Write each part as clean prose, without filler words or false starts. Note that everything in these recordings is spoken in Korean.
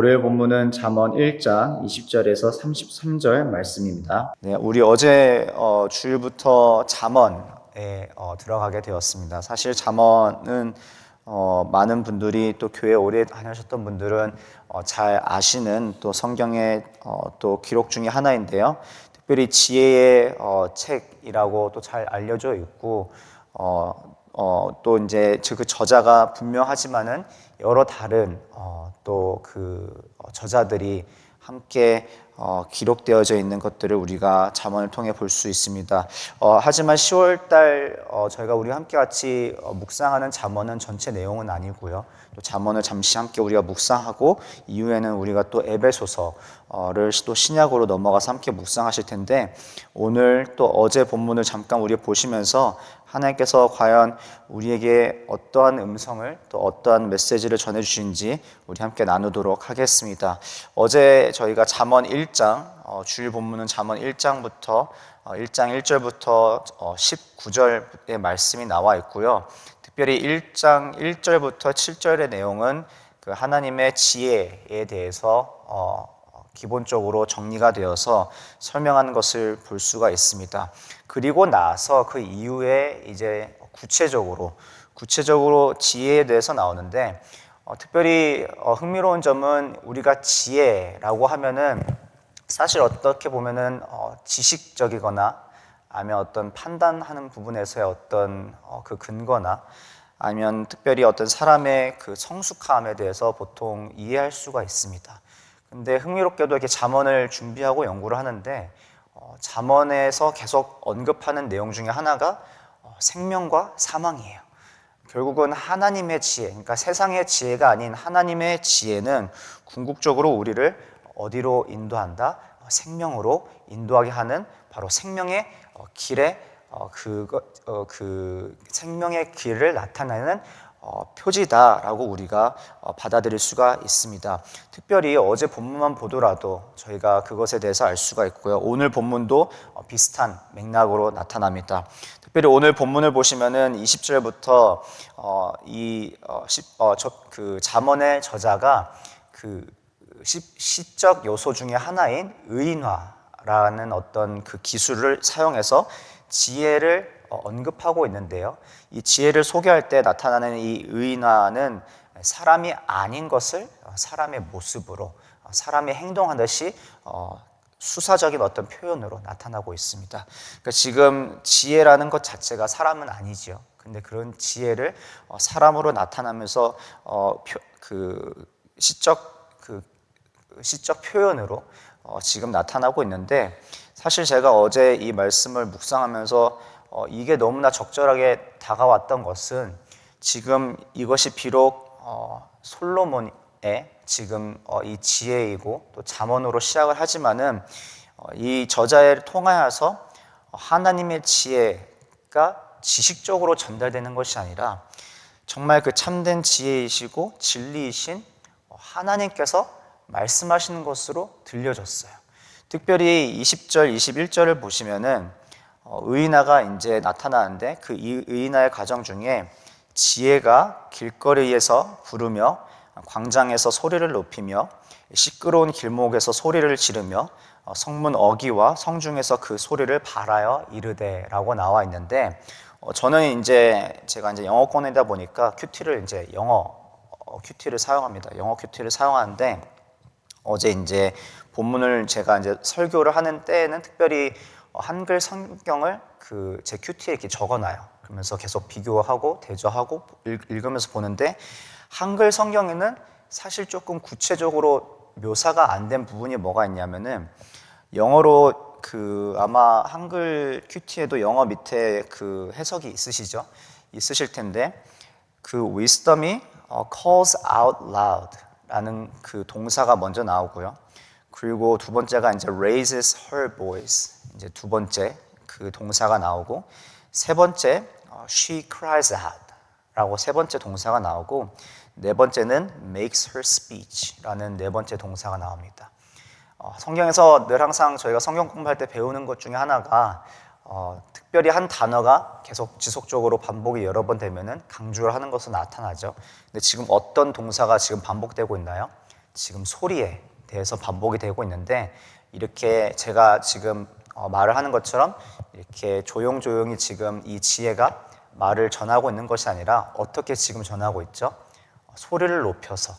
월요일 본문은 잠언 1장 20절에서 33절 말씀입니다. 네, 우리 어제 주일부터 잠언에 들어가게 되었습니다. 사실 잠언은 많은 분들이 또 교회 오래 다니셨던 분들은 잘 아시는 또 성경의 또 기록 중에 하나인데요. 특별히 지혜의 책이라고 또 잘 알려져 있고 또 이제 그 저자가 분명하지만은 여러 다른 또 그 저자들이 함께 기록되어져 있는 것들을 우리가 잠언을 통해 볼 수 있습니다. 하지만 10월달 저희가 우리 함께 같이 묵상하는 잠언은 전체 내용은 아니고요. 또 잠언을 잠시 함께 우리가 묵상하고 이후에는 우리가 또 에베소서를 또 신약으로 넘어가서 함께 묵상하실 텐데, 오늘 또 어제 본문을 잠깐 우리 보시면서 하나님께서 과연 우리에게 어떠한 음성을 또 어떠한 메시지를 전해주신지 우리 함께 나누도록 하겠습니다. 어제 저희가 잠언 1장, 주일 본문은 잠언 1장부터 1장 1절부터 19절의 말씀이 나와 있고요. 특별히 1장 1절부터 7절의 내용은 그 하나님의 지혜에 대해서 기본적으로 정리가 되어서 설명하는 것을 볼 수가 있습니다. 그리고 나서 그 이후에 이제 구체적으로 지혜에 대해서 나오는데, 특별히 흥미로운 점은 우리가 지혜라고 하면은 사실 어떻게 보면은 지식적이거나 아니면 어떤 판단하는 부분에서의 어떤 그 근거나 아니면 특별히 어떤 사람의 그 성숙함에 대해서 보통 이해할 수가 있습니다. 근데 흥미롭게도 이렇게 잠언을 준비하고 연구를 하는데 잠언에서 계속 언급하는 내용 중에 하나가 생명과 사망이에요. 결국은 하나님의 지혜, 그러니까 세상의 지혜가 아닌 하나님의 지혜는 궁극적으로 우리를 어디로 인도한다? 생명으로 인도하게 하는 바로 생명의 길에 그 생명의 길을 나타내는 표지다라고 우리가 받아들일 수가 있습니다. 특별히 어제 본문만 보더라도 저희가 그것에 대해서 알 수가 있고요. 오늘 본문도 비슷한 맥락으로 나타납니다. 특별히 오늘 본문을 보시면은 20절부터 그 잠언의 저자가 그 시적 요소 중에 하나인 의인화라는 어떤 그 기술을 사용해서 지혜를 언급하고 있는데요. 이 지혜를 소개할 때 나타나는 이 의인화는 사람이 아닌 것을 사람의 모습으로, 사람이 행동하듯이 수사적인 어떤 표현으로 나타나고 있습니다. 그러니까 지금 지혜라는 것 자체가 사람은 아니죠. 근데 그런 지혜를 사람으로 나타나면서 그 시적 표현으로 지금 나타나고 있는데, 사실 제가 어제 이 말씀을 묵상하면서 이게 너무나 적절하게 다가왔던 것은, 지금 이것이 비록 솔로몬의 지금 이 지혜이고 또 잠언으로 시작을 하지만은 이 저자를 통하여서 하나님의 지혜가 지식적으로 전달되는 것이 아니라 정말 그 참된 지혜이시고 진리이신 하나님께서 말씀하시는 것으로 들려졌어요. 특별히 20절, 21절을 보시면은 의인화가 이제 나타나는데, 그 의인화의 과정 중에 지혜가 길거리에서 부르며 광장에서 소리를 높이며 시끄러운 길목에서 소리를 지르며 성문 어귀와 성중에서 그 소리를 발하여 이르되라고 나와 있는데, 저는 이제 제가 이제 영어권이다 보니까 큐티를 이제 영어 큐티를 사용합니다. 영어 큐티를 사용하는데, 어제 이제 본문을 제가 이제 설교를 하는 때에는 특별히 한글 성경을 그 제 큐티에 이렇게 적어놔요. 그러면서 계속 비교하고 대조하고 읽으면서 보는데, 한글 성경에는 사실 조금 구체적으로 묘사가 안 된 부분이 뭐가 있냐면은, 영어로 그 아마 한글 큐티에도 영어 밑에 그 해석이 있으실 텐데, 그 wisdom이 calls out loud 라는 그 동사가 먼저 나오고요. 그리고 두 번째가 이제 raises her voice, 이제 두 번째 그 동사가 나오고, 세 번째 she cries out 라고 세 번째 동사가 나오고, 네 번째는 makes her speech 라는 네 번째 동사가 나옵니다. 성경에서 늘 항상 저희가 성경 공부할 때 배우는 것 중에 하나가 특별히 한 단어가 계속 지속적으로 반복이 여러 번 되면은 강조를 하는 것으로 나타나죠. 근데 지금 어떤 동사가 지금 반복되고 있나요? 지금 소리에 대해서 반복이 되고 있는데, 이렇게 제가 지금 말을 하는 것처럼 이렇게 조용조용히 지금 이 지혜가 말을 전하고 있는 것이 아니라 어떻게 지금 전하고 있죠? 소리를 높여서,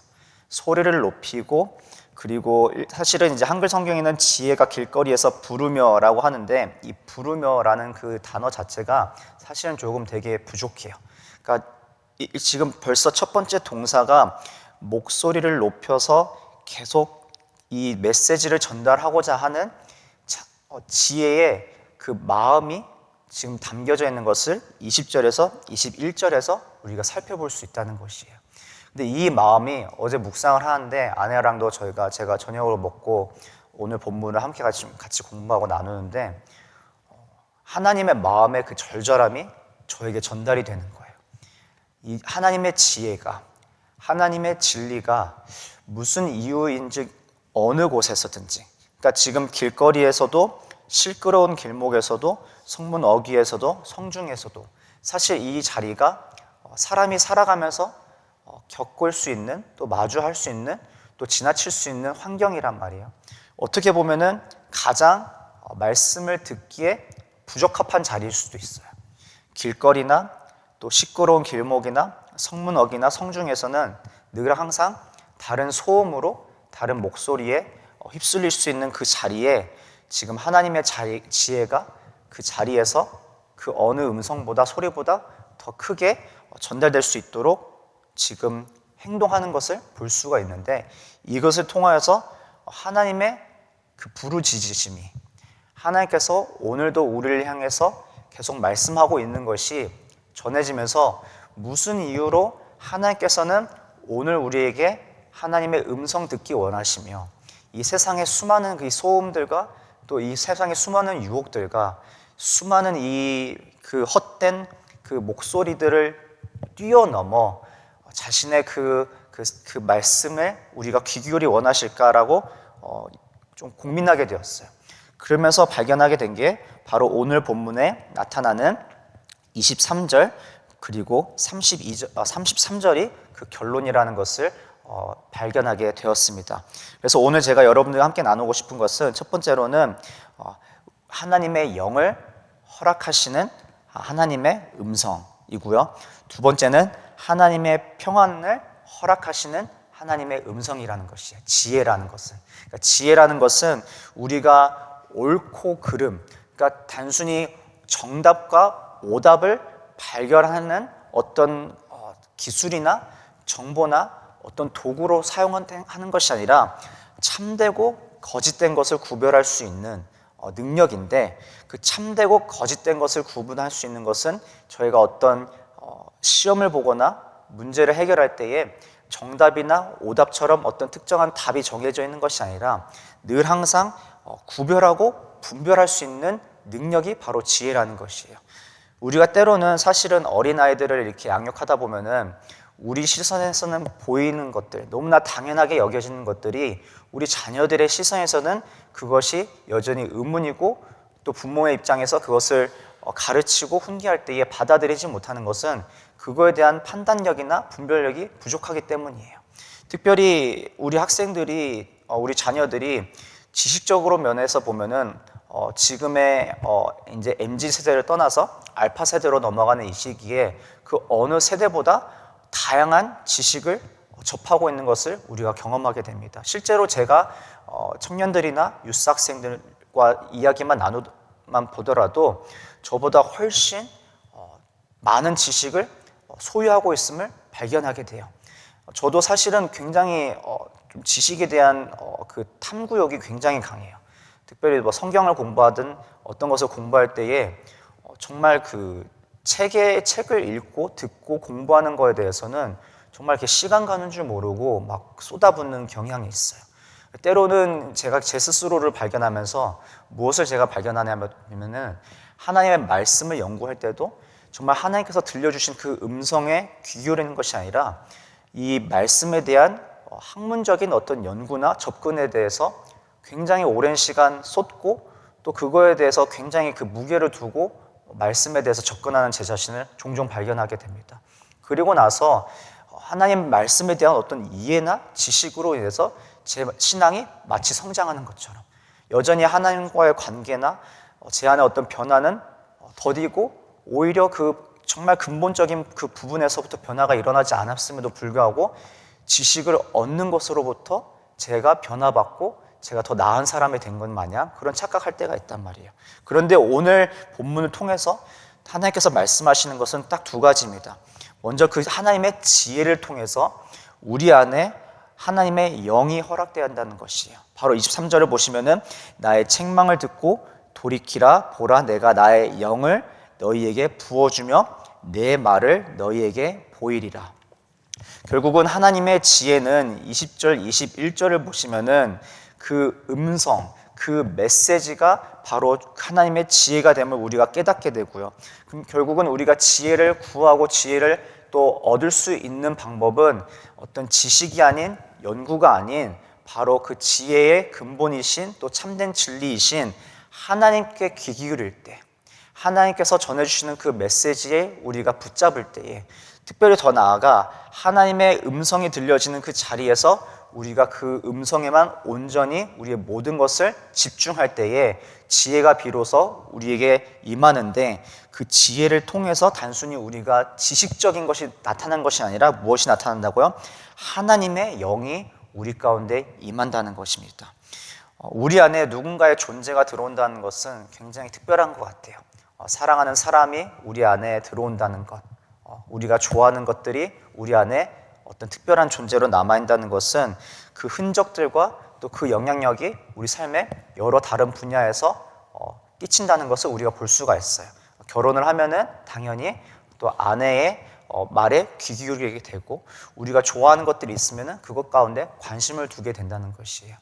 소리를 높이고, 그리고 사실은 이제 한글 성경에는 지혜가 길거리에서 부르며라고 하는데, 이 부르며라는 그 단어 자체가 사실은 조금 되게 부족해요. 그러니까 지금 벌써 첫 번째 동사가 목소리를 높여서 계속 이 메시지를 전달하고자 하는 지혜의 그 마음이 지금 담겨져 있는 것을 20절에서 21절에서 우리가 살펴볼 수 있다는 것이에요. 근데 이 마음이, 어제 묵상을 하는데 아내랑도 제가 저녁을 먹고 오늘 본문을 함께 같이 공부하고 나누는데, 하나님의 마음의 그 절절함이 저에게 전달이 되는 거예요. 이 하나님의 지혜가, 하나님의 진리가 무슨 이유인지 어느 곳에서든지, 그러니까 지금 길거리에서도, 시끄러운 길목에서도, 성문 어귀에서도, 성중에서도 사실 이 자리가 사람이 살아가면서 겪을 수 있는, 또 마주할 수 있는, 또 지나칠 수 있는 환경이란 말이에요. 어떻게 보면은 가장 말씀을 듣기에 부적합한 자리일 수도 있어요. 길거리나 또 시끄러운 길목이나 성문 어귀나 성중에서는 늘 항상 다른 소음으로, 다른 목소리에 휩쓸릴 수 있는 그 자리에 지금 하나님의 지혜가 그 자리에서 그 어느 음성보다, 소리보다 더 크게 전달될 수 있도록 지금 행동하는 것을 볼 수가 있는데, 이것을 통하여서 하나님의 그 부르짖으심이, 하나님께서 오늘도 우리를 향해서 계속 말씀하고 있는 것이 전해지면서, 무슨 이유로 하나님께서는 오늘 우리에게 하나님의 음성 듣기 원하시며, 이 세상의 수많은 그 소음들과 또 이 세상의 수많은 유혹들과 수많은 이 그 헛된 그 목소리들을 뛰어넘어 자신의 그 말씀을 우리가 귀 기울이 원하실까라고 좀 고민하게 되었어요. 그러면서 발견하게 된 게 바로 오늘 본문에 나타나는 23절 그리고 33절이 그 결론이라는 것을 발견하게 되었습니다. 그래서 오늘 제가 여러분들과 함께 나누고 싶은 것은, 첫 번째로는 하나님의 영을 허락하시는 하나님의 음성이고요. 두 번째는 하나님의 평안을 허락하시는 하나님의 음성이라는 것이에요. 지혜라는 것은, 그러니까 지혜라는 것은 우리가 옳고 그름, 그러니까 단순히 정답과 오답을 발견하는 어떤 기술이나 정보나 어떤 도구로 사용하는 것이 아니라 참되고 거짓된 것을 구별할 수 있는 능력인데, 그 참되고 거짓된 것을 구분할 수 있는 것은 저희가 어떤 시험을 보거나 문제를 해결할 때에 정답이나 오답처럼 어떤 특정한 답이 정해져 있는 것이 아니라 늘 항상 구별하고 분별할 수 있는 능력이 바로 지혜라는 것이에요. 우리가 때로는 사실은 어린아이들을 이렇게 양육하다 보면은 우리 시선에서는 보이는 것들, 너무나 당연하게 여겨지는 것들이 우리 자녀들의 시선에서는 그것이 여전히 의문이고, 또 부모의 입장에서 그것을 가르치고 훈계할 때에 받아들이지 못하는 것은 그거에 대한 판단력이나 분별력이 부족하기 때문이에요. 특별히 우리 학생들이, 우리 자녀들이 지식적으로 면에서 보면은 지금의 이제 MZ 세대를 떠나서 알파 세대로 넘어가는 이 시기에 그 어느 세대보다 다양한 지식을 접하고 있는 것을 우리가 경험하게 됩니다. 실제로 제가 청년들이나 유스 학생들과 이야기만 보더라도 저보다 훨씬 많은 지식을 소유하고 있음을 발견하게 돼요. 저도 사실은 굉장히 좀 지식에 대한 그 탐구욕이 굉장히 강해요. 특별히 뭐 성경을 공부하든 어떤 것을 공부할 때에 정말 그 책을 읽고 듣고 공부하는 거에 대해서는 정말 이렇게 시간 가는 줄 모르고 막 쏟아붓는 경향이 있어요. 때로는 제가 제 스스로를 발견하면서 무엇을 제가 발견하냐면은, 하나님의 말씀을 연구할 때도 정말 하나님께서 들려주신 그 음성에 귀 기울이는 것이 아니라 이 말씀에 대한 학문적인 어떤 연구나 접근에 대해서 굉장히 오랜 시간 쏟고, 또 그거에 대해서 굉장히 그 무게를 두고 말씀에 대해서 접근하는 제 자신을 종종 발견하게 됩니다. 그리고 나서 하나님 말씀에 대한 어떤 이해나 지식으로 인해서 제 신앙이 마치 성장하는 것처럼 여전히 하나님과의 관계나 제 안에 어떤 변화는 더디고 오히려 그 정말 근본적인 그 부분에서부터 변화가 일어나지 않았음에도 불구하고 지식을 얻는 것으로부터 제가 변화받고 제가 더 나은 사람이 된 것 마냥 그런 착각할 때가 있단 말이에요. 그런데 오늘 본문을 통해서 하나님께서 말씀하시는 것은 딱 두 가지입니다. 먼저 그 하나님의 지혜를 통해서 우리 안에 하나님의 영이 허락되어야 한다는 것이에요. 바로 23절을 보시면은 나의 책망을 듣고 돌이키라. 보라, 내가 나의 영을 너희에게 부어주며 내 말을 너희에게 보이리라. 결국은 하나님의 지혜는 20절, 21절을 보시면은 그 음성, 그 메시지가 바로 하나님의 지혜가 됨을 우리가 깨닫게 되고요. 그럼 결국은 우리가 지혜를 구하고 지혜를 또 얻을 수 있는 방법은 어떤 지식이 아닌 연구가 아닌 바로 그 지혜의 근본이신 또 참된 진리이신 하나님께 귀 기울일 때, 하나님께서 전해주시는 그 메시지에 우리가 붙잡을 때에, 특별히 더 나아가 하나님의 음성이 들려지는 그 자리에서 우리가 그 음성에만 온전히 우리의 모든 것을 집중할 때에 지혜가 비로소 우리에게 임하는데, 그 지혜를 통해서 단순히 우리가 지식적인 것이 나타난 것이 아니라 무엇이 나타난다고요? 하나님의 영이 우리 가운데 임한다는 것입니다. 우리 안에 누군가의 존재가 들어온다는 것은 굉장히 특별한 것 같아요. 사랑하는 사람이 우리 안에 들어온다는 것, 우리가 좋아하는 것들이 우리 안에 어떤 특별한 존재로 남아있다는 것은 그 흔적들과 또 그 영향력이 우리 삶의 여러 다른 분야에서 끼친다는 것을 우리가 볼 수가 있어요. 결혼을 하면은 당연히 또 아내의 말에 귀 기울이게 되고, 우리가 좋아하는 것들이 있으면은 그것 가운데 관심을 두게 된다는 것이에요.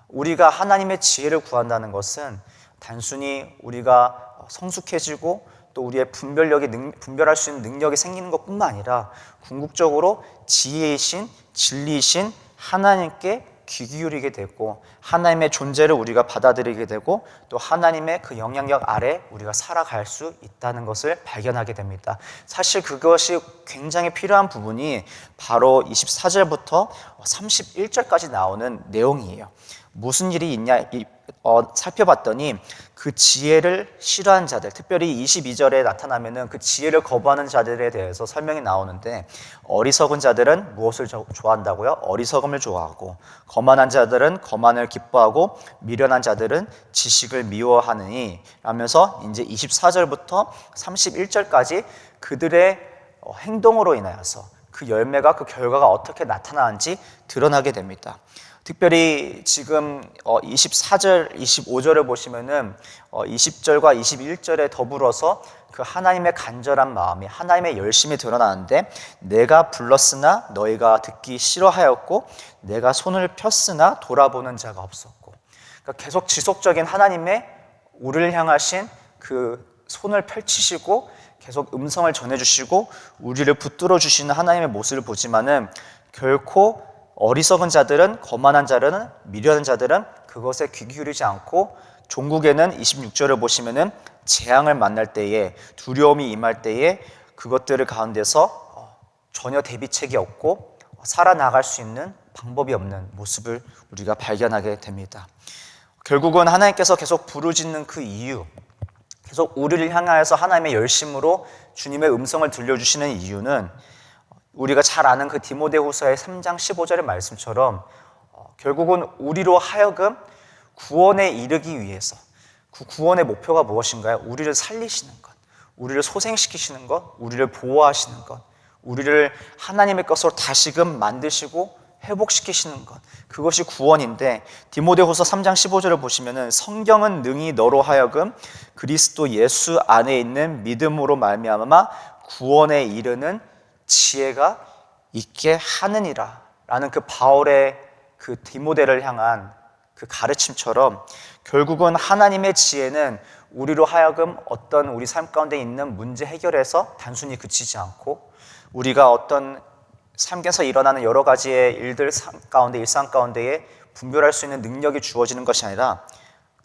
우리가 하나님의 지혜를 구한다는 것은 단순히 우리가 성숙해지고 또 우리의 분별할 수 있는 능력이 생기는 것뿐만 아니라 궁극적으로 지혜이신 진리이신 하나님께 귀 기울이게 되고 하나님의 존재를 우리가 받아들이게 되고 또 하나님의 그 영향력 아래 우리가 살아갈 수 있다는 것을 발견하게 됩니다. 사실 그것이 굉장히 필요한 부분이 바로 24절부터 31절까지 나오는 내용이에요. 무슨 일이 있냐 살펴봤더니 그 지혜를 싫어하는 자들, 특별히 22절에 나타나면은 그 지혜를 거부하는 자들에 대해서 설명이 나오는데, 어리석은 자들은 무엇을 좋아한다고요? 어리석음을 좋아하고, 거만한 자들은 거만을 기뻐하고, 미련한 자들은 지식을 미워하느니 라면서 이제 24절부터 31절까지 그들의 행동으로 인하여서 그 열매가, 그 결과가 어떻게 나타나는지 드러나게 됩니다. 특별히 지금 24절, 25절을 보시면은 20절과 21절에 더불어서 그 하나님의 간절한 마음이, 하나님의 열심이 드러나는데, 내가 불렀으나 너희가 듣기 싫어하였고 내가 손을 폈으나 돌아보는 자가 없었고. 그러니까 계속 지속적인 하나님의 우리를 향하신 그 손을 펼치시고 계속 음성을 전해주시고 우리를 붙들어 주시는 하나님의 모습을 보지만은, 결코 어리석은 자들은, 거만한 자들은, 미련한 자들은 그것에 귀 기울이지 않고, 종국에는 26절을 보시면은 재앙을 만날 때에, 두려움이 임할 때에 그것들을 가운데서 전혀 대비책이 없고 살아나갈 수 있는 방법이 없는 모습을 우리가 발견하게 됩니다. 결국은 하나님께서 계속 부르짖는 그 이유, 계속 우리를 향하여서 하나님의 열심으로 주님의 음성을 들려주시는 이유는 우리가 잘 아는 그 디모데후서의 3장 15절의 말씀처럼 결국은 우리로 하여금 구원에 이르기 위해서, 그 구원의 목표가 무엇인가요? 우리를 살리시는 것, 우리를 소생시키시는 것, 우리를 보호하시는 것, 우리를 하나님의 것으로 다시금 만드시고 회복시키시는 것, 그것이 구원인데, 디모데후서 3장 15절을 보시면은 성경은 능히 너로 하여금 그리스도 예수 안에 있는 믿음으로 말미암아 구원에 이르는 지혜가 있게 하느니라 라는 그 바울의 그 디모데를 향한 그 가르침처럼, 결국은 하나님의 지혜는 우리로 하여금 어떤 우리 삶 가운데 있는 문제 해결에서 단순히 그치지 않고, 우리가 어떤 삶에서 일어나는 여러 가지의 일들 가운데, 일상 가운데에 분별할 수 있는 능력이 주어지는 것이 아니라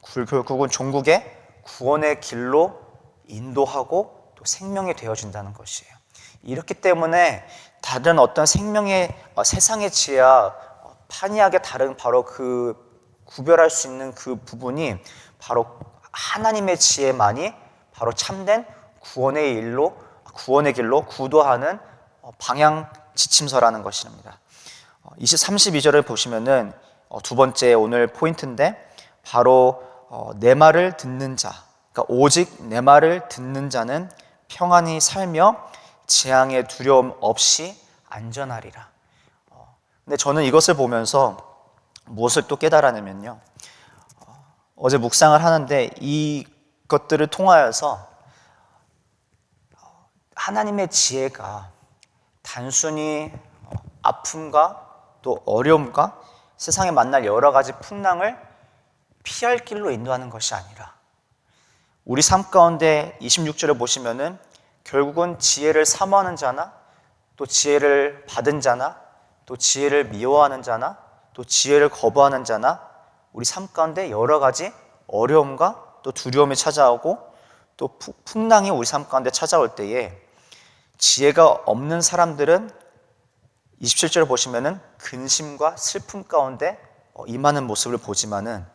결국은 종국의 구원의 길로 인도하고 또 생명이 되어진다는 것이에요. 이렇기 때문에 다른 어떤 생명의 세상의 지혜와 판이하게 다른 바로 그 구별할 수 있는 그 부분이 바로 하나님의 지혜만이 바로 참된 구원의 길로 구도하는 방향 지침서라는 것입니다. 32절을 보시면은 두 번째 오늘 포인트인데 바로 내 말을 듣는 자, 그러니까 오직 내 말을 듣는 자는 평안히 살며 재앙의 두려움 없이 안전하리라. 근데 저는 이것을 보면서 무엇을 또 깨달아내면요, 어제 묵상을 하는데 이것들을 통하여서 하나님의 지혜가 단순히 아픔과 또 어려움과 세상에 만날 여러 가지 풍랑을 피할 길로 인도하는 것이 아니라 우리 삶 가운데 26절을 보시면은 결국은 지혜를 사모하는 자나 또 지혜를 받은 자나 또 지혜를 미워하는 자나 또 지혜를 거부하는 자나 우리 삶 가운데 여러 가지 어려움과 또 두려움이 찾아오고 또 풍랑이 우리 삶 가운데 찾아올 때에 지혜가 없는 사람들은 27절을 보시면은 근심과 슬픔 가운데 임하는 모습을 보지만은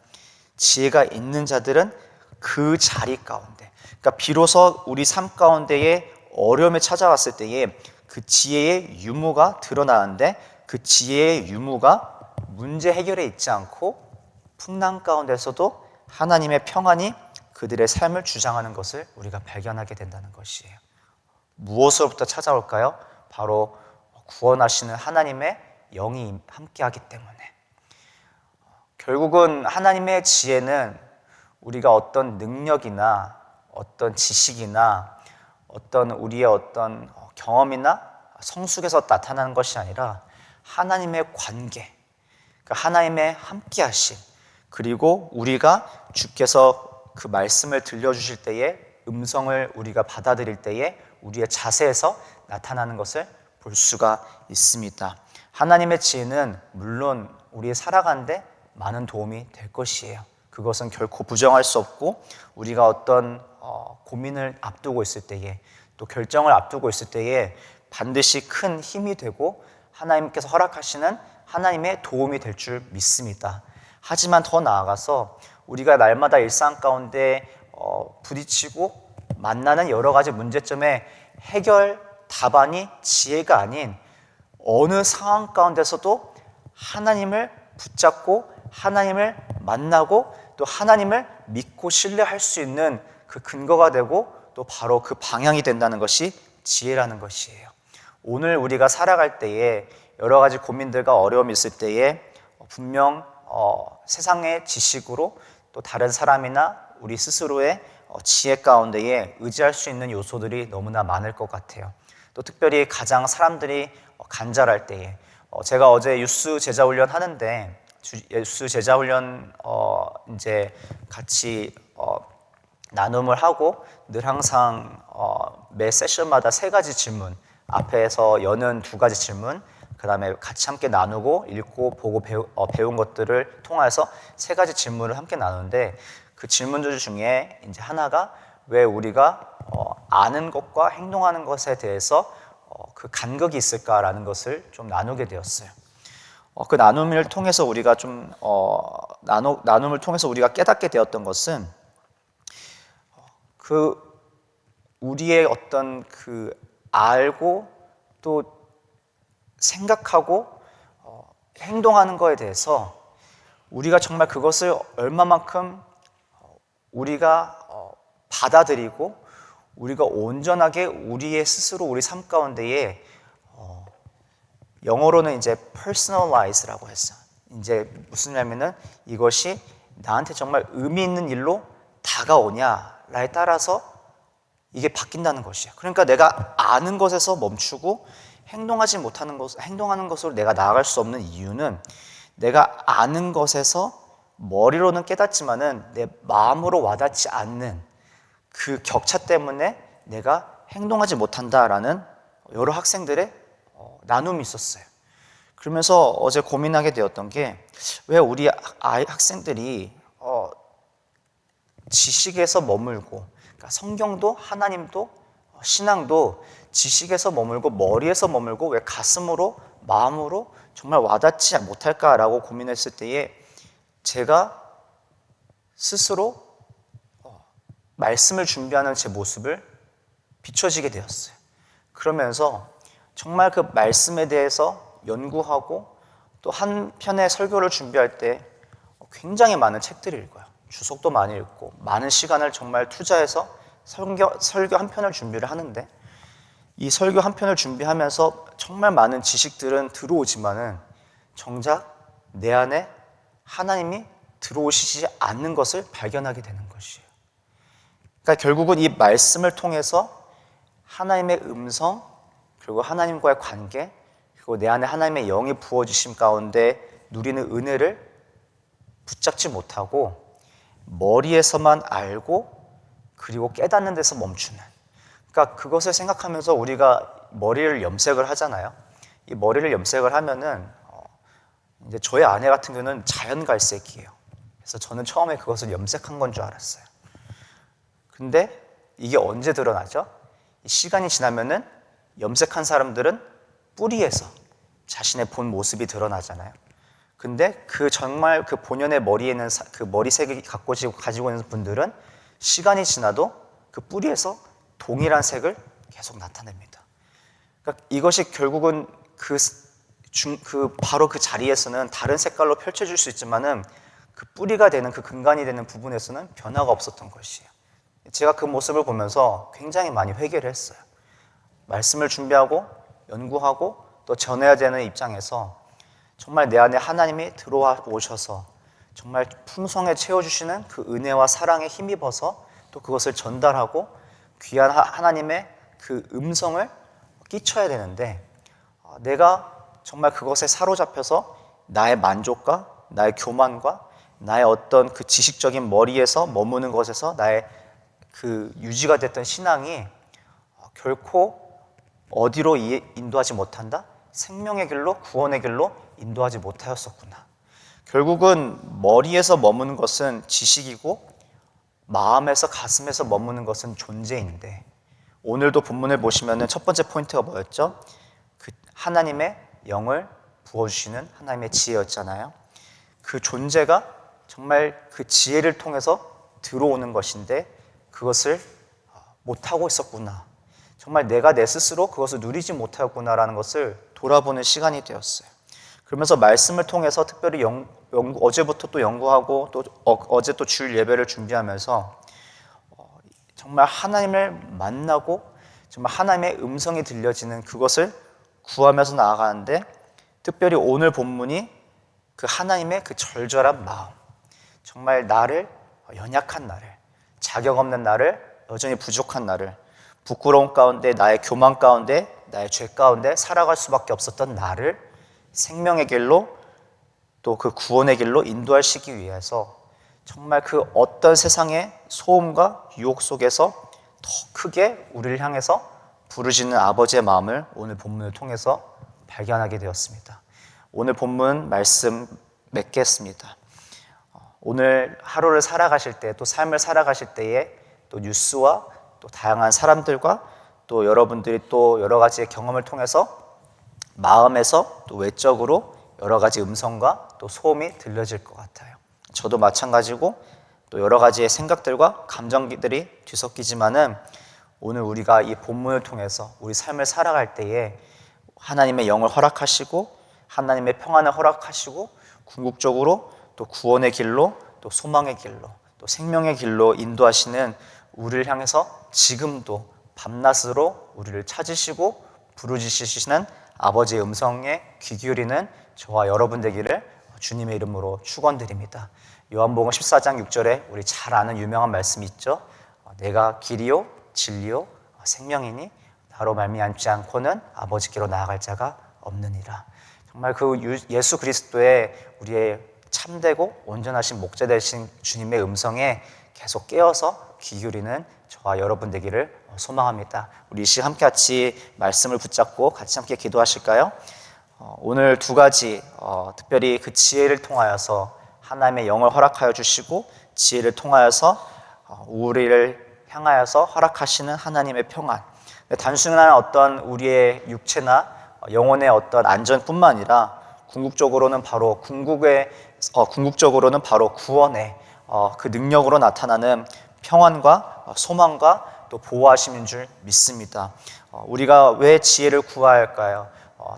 지혜가 있는 자들은 그 자리 가운데, 그러니까 비로소 우리 삶 가운데에 어려움이 찾아왔을 때에 그 지혜의 유무가 드러나는데 그 지혜의 유무가 문제 해결에 있지 않고 풍랑 가운데서도 하나님의 평안이 그들의 삶을 주장하는 것을 우리가 발견하게 된다는 것이에요. 무엇으로부터 찾아올까요? 바로 구원하시는 하나님의 영이 함께하기 때문에. 결국은 하나님의 지혜는 우리가 어떤 능력이나 어떤 지식이나 어떤 우리의 어떤 경험이나 성숙에서 나타나는 것이 아니라 하나님의 관계, 그러니까 하나님의 함께하심, 그리고 우리가 주께서 그 말씀을 들려주실 때에 음성을 우리가 받아들일 때에 우리의 자세에서 나타나는 것을 볼 수가 있습니다. 하나님의 지혜는 물론 우리의 살아가는데 많은 도움이 될 것이에요. 그것은 결코 부정할 수 없고 우리가 어떤 고민을 앞두고 있을 때에 또 결정을 앞두고 있을 때에 반드시 큰 힘이 되고 하나님께서 허락하시는 하나님의 도움이 될 줄 믿습니다. 하지만 더 나아가서 우리가 날마다 일상 가운데 부딪히고 만나는 여러 가지 문제점의 해결 답안이 지혜가 아닌 어느 상황 가운데서도 하나님을 붙잡고 하나님을 만나고 또 하나님을 믿고 신뢰할 수 있는 그 근거가 되고 또 바로 그 방향이 된다는 것이 지혜라는 것이에요. 오늘 우리가 살아갈 때에 여러 가지 고민들과 어려움이 있을 때에 분명 세상의 지식으로 또 다른 사람이나 우리 스스로의 지혜 가운데에 의지할 수 있는 요소들이 너무나 많을 것 같아요. 또 특별히 가장 사람들이 간절할 때에 제가 어제 유스 제자훈련 하는데 유스 제자훈련 이제 같이 나눔을 하고 늘 항상 매 세션마다 3가지 질문, 앞에서 여는 2가지 질문, 그 다음에 같이 함께 나누고 읽고 보고 배운 것들을 통해서 3가지 질문을 함께 나누는데 그 질문들 중에 이제 하나가 왜 우리가 아는 것과 행동하는 것에 대해서 그 간극이 있을까라는 것을 좀 나누게 되었어요. 그 나눔을 통해서 우리가 좀 나눔을 통해서 우리가 깨닫게 되었던 것은 그 우리의 어떤 그 알고 또 생각하고 행동하는 거에 대해서 우리가 정말 그것을 얼마만큼 우리가 받아들이고 우리가 온전하게 우리의 스스로 우리 삶 가운데에 영어로는 이제 personalize라고 했어. 이제 무슨 말이냐면은 이것이 나한테 정말 의미 있는 일로 다가오냐에 따라서 이게 바뀐다는 것이야. 그러니까 내가 아는 것에서 멈추고 행동하는 것으로 내가 나아갈 수 없는 이유는 내가 아는 것에서 머리로는 깨닫지만은 내 마음으로 와닿지 않는 그 격차 때문에 내가 행동하지 못한다라는 여러 학생들의 나눔이 있었어요. 그러면서 어제 고민하게 되었던 게 왜 우리 학생들이 지식에서 머물고 그러니까 성경도 하나님도 신앙도 지식에서 머물고 머리에서 머물고 왜 가슴으로 마음으로 정말 와닿지 못할까라고 고민했을 때에 제가 스스로 말씀을 준비하는 제 모습을 비춰지게 되었어요. 그러면서 정말 그 말씀에 대해서 연구하고 또 한편의 설교를 준비할 때 굉장히 많은 책들을 읽어요. 주석도 많이 읽고 많은 시간을 정말 투자해서 설교 한 편을 준비를 하는데 이 설교 한 편을 준비하면서 정말 많은 지식들은 들어오지만은 정작 내 안에 하나님이 들어오시지 않는 것을 발견하게 되는 것이에요. 그러니까 결국은 이 말씀을 통해서 하나님의 음성, 그리고 하나님과의 관계, 그리고 내 안에 하나님의 영이 부어주심 가운데 누리는 은혜를 붙잡지 못하고 머리에서만 알고 그리고 깨닫는 데서 멈추는, 그러니까 그것을 생각하면서 우리가 머리를 염색을 하잖아요. 이 머리를 염색을 하면은 이제 저희 아내 같은 경우는 자연갈색이에요. 그래서 저는 처음에 그것을 염색한 건 줄 알았어요. 근데 이게 언제 드러나죠? 시간이 지나면은 염색한 사람들은 뿌리에서 자신의 본 모습이 드러나잖아요. 근데 그 정말 그 본연의 머리에는 그 머리색이 가지고 있는 분들은 시간이 지나도 그 뿌리에서 동일한 색을 계속 나타냅니다. 그러니까 이것이 결국은 바로 그 자리에서는 다른 색깔로 펼쳐질 수 있지만은 그 뿌리가 되는 그 근간이 되는 부분에서는 변화가 없었던 것이에요. 제가 그 모습을 보면서 굉장히 많이 회개를 했어요. 말씀을 준비하고 연구하고 또 전해야 되는 입장에서 정말 내 안에 하나님이 들어와 오셔서 정말 풍성에 채워주시는 그 은혜와 사랑에 힘입어서 또 그것을 전달하고 귀한 하나님의 그 음성을 끼쳐야 되는데 내가 정말 그것에 사로잡혀서 나의 만족과 나의 교만과 나의 어떤 그 지식적인 머리에서 머무는 것에서 나의 그 유지가 됐던 신앙이 결코 어디로 인도하지 못한다? 생명의 길로, 구원의 길로 인도하지 못하였었구나. 결국은 머리에서 머무는 것은 지식이고 마음에서 가슴에서 머무는 것은 존재인데 오늘도 본문을 보시면 첫 번째 포인트가 뭐였죠? 그 하나님의 영을 부어주시는 하나님의 지혜였잖아요. 그 존재가 정말 그 지혜를 통해서 들어오는 것인데 그것을 못하고 있었구나. 정말 내가 내 스스로 그것을 누리지 못하였구나라는 것을 돌아보는 시간이 되었어요. 그러면서 말씀을 통해서 특별히 어제부터 또 연구하고 또 어제 또 주일 예배를 준비하면서 정말 하나님을 만나고 정말 하나님의 음성이 들려지는 그것을 구하면서 나아가는데 특별히 오늘 본문이 그 하나님의 그 절절한 마음, 정말 나를, 연약한 나를, 자격 없는 나를, 여전히 부족한 나를, 부끄러움 가운데, 나의 교만 가운데, 나의 죄 가운데 살아갈 수밖에 없었던 나를 생명의 길로 또 그 구원의 길로 인도하시기 위해서 정말 그 어떤 세상의 소음과 유혹 속에서 더 크게 우리를 향해서 부르시는 아버지의 마음을 오늘 본문을 통해서 발견하게 되었습니다. 오늘 본문 말씀 맺겠습니다. 오늘 하루를 살아가실 때, 또 삶을 살아가실 때에 또 뉴스와 또 다양한 사람들과 또 여러분들이 또 여러 가지의 경험을 통해서 마음에서 또 외적으로 여러 가지 음성과 또 소음이 들려질 것 같아요. 저도 마찬가지고 또 여러 가지의 생각들과 감정들이 뒤섞이지만은 오늘 우리가 이 본문을 통해서 우리 삶을 살아갈 때에 하나님의 영을 허락하시고 하나님의 평안을 허락하시고 궁극적으로 또 구원의 길로 또 소망의 길로 또 생명의 길로 인도하시는 우리를 향해서 지금도 밤낮으로 우리를 찾으시고 부르짖으시는 아버지의 음성에 귀 기울이는 저와 여러분 되기를 주님의 이름으로 축원드립니다. 요한복음 14장 6절에 우리 잘 아는 유명한 말씀이 있죠. 내가 길이요 진리요 생명이니 나로 말미암지 않고는 아버지께로 나아갈 자가 없느니라. 정말 그 예수 그리스도의 우리의 참되고 온전하신 목자 되신 주님의 음성에 계속 깨어서 귀 기울이는 저와 여러분 되기를 소망합니다. 우리 이 시간 함께 같이 말씀을 붙잡고 같이 함께 기도하실까요? 오늘 두 가지 특별히 그 지혜를 통하여서 하나님의 영을 허락하여 주시고 지혜를 통하여서 우리를 향하여서 허락하시는 하나님의 평안, 단순한 어떤 우리의 육체나 영혼의 어떤 안전뿐만 아니라 궁극적으로는 바로 구원의 그 능력으로 나타나는 평안과 소망과 또 보호하심인 줄 믿습니다. 우리가 왜 지혜를 구해야 할까요?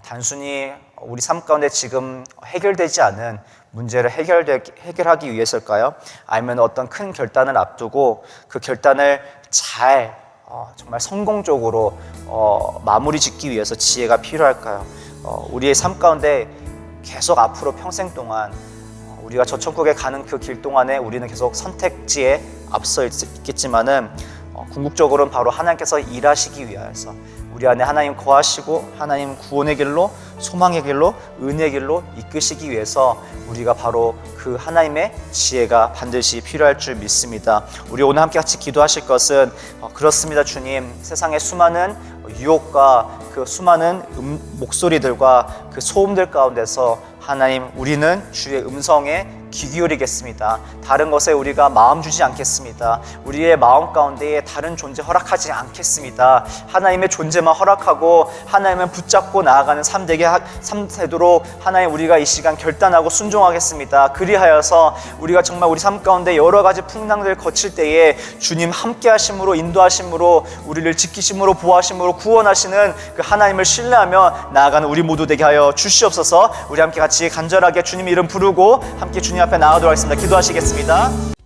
단순히 우리 삶 가운데 지금 해결되지 않은 문제를 해결하기 위해서일까요? 아니면 어떤 큰 결단을 앞두고 그 결단을 잘 정말 성공적으로 마무리 짓기 위해서 지혜가 필요할까요? 우리의 삶 가운데 계속 앞으로 평생 동안 우리가 저 천국에 가는 그 길 동안에 우리는 계속 선택지에 앞서 있겠지만은 궁극적으로는 바로 하나님께서 일하시기 위해서 우리 안에 하나님 거하시고 하나님 구원의 길로, 소망의 길로, 은혜의 길로 이끄시기 위해서 우리가 바로 그 하나님의 지혜가 반드시 필요할 줄 믿습니다. 우리 오늘 함께 같이 기도하실 것은 그렇습니다. 주님, 세상의 수많은 유혹과 그 수많은 목소리들과 그 소음들 가운데서 하나님, 우리는 주의 음성에 귀 기울이겠습니다. 다른 것에 우리가 마음 주지 않겠습니다. 우리의 마음 가운데에 다른 존재 허락하지 않겠습니다. 하나님의 존재만 허락하고 하나님을 붙잡고 나아가는 삶 되도록 하나님, 우리가 이 시간 결단하고 순종하겠습니다. 그리하여서 우리가 정말 우리 삶 가운데 여러 가지 풍랑들을 거칠 때에 주님 함께 하심으로, 인도하심으로, 우리를 지키심으로, 보호하심으로 구원하시는 그 하나님을 신뢰하며 나아가는 우리 모두 되게 하여 주시옵소서. 우리 함께 같이 간절하게 주님 이름 부르고 함께 주님 앞에 나아가도록 하겠습니다. 기도하시겠습니다.